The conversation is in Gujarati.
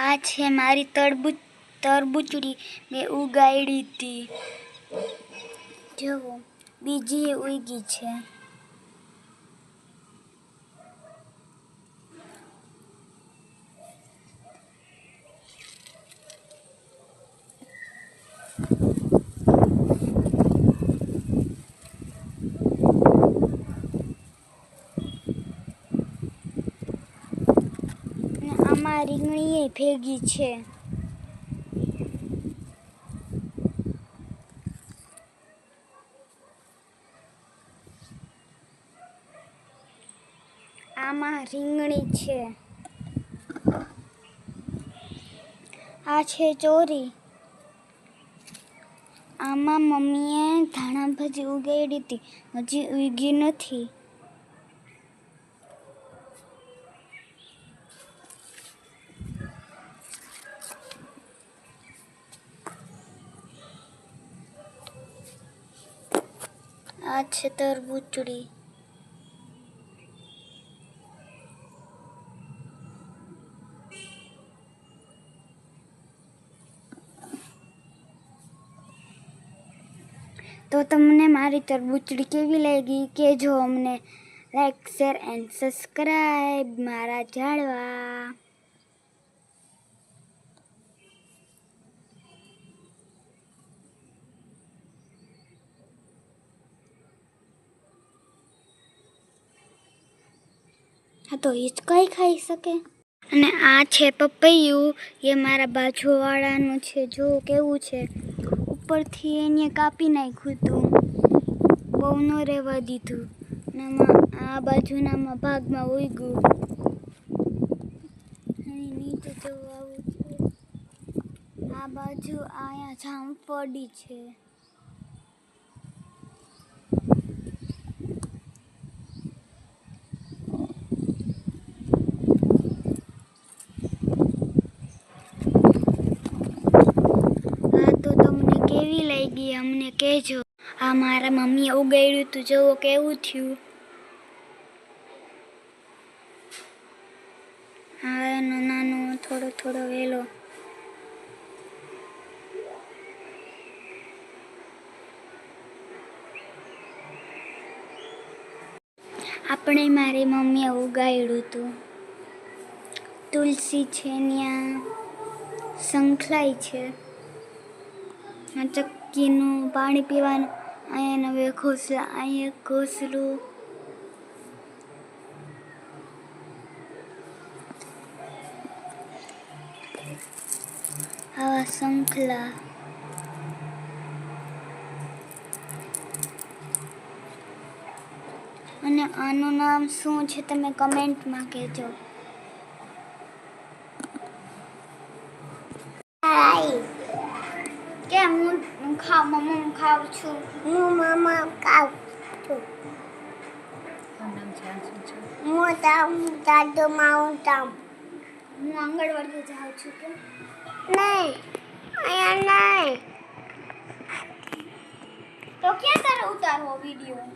આ છે મારી તરબૂચડી મેં ઉગાડી હતી. જુઓ બીજી ઉગી છે. આમાં રીંગણી ભેગી છે. આમાં રીંગણી છે. આ છે ચોરી. આમાં મમ્મીએ ધાણા ભાજી ઉગાડી હતી, હજી ઉગી નથી. આ છે તરબૂચડી. તો તમને મારી તરબૂચડી કેવી લાગી કહેજો અમને. લાઈક, શેર એન્ડ સબસ્ક્રાઈબ મારા ઝાડવા. હા તો હિચકાઈ ખાઈ શકે. અને આ છે પપૈયું, એ મારા બાજુવાળાનું છે. જો કેવું છે, ઉપરથી એને કાપી નાખ્યું હતું, બહુ ન રહેવા દીધું. આ બાજુના ભાગમાં ઉગ્યું. અને નીચે જવું આવું છે. આ બાજુ અહીંયા જામફળી છે. કેવી લાગી અમને કહેજો. આ મારા મમ્મીએ ઉગાડ્યું હતું, જુઓ કેવું થયું. હા એનો નાનો થોડો વેલો. આપણે મારી મમ્મીએ ઉગાડ્યું હતું. તુલસી છે, ત્યાં શંખલાઈ છે. ચક્કીનું પાણી પીવાનું. અહીંયા નવે ઘોસલા, અહીંયા ઘોસલું. આવા શંખલા. અને આનું નામ શું છે તમે કમેન્ટમાં કહેજો. કેમ હું મમ્મા ખાઉં છું? હું મમ્મા ખાઉં છું. હું આંગણવાડી જાઉં છું કે નહીં? અહીંયા નહીં. તો ક્યાં તારે ઉતારવો વિડીયો?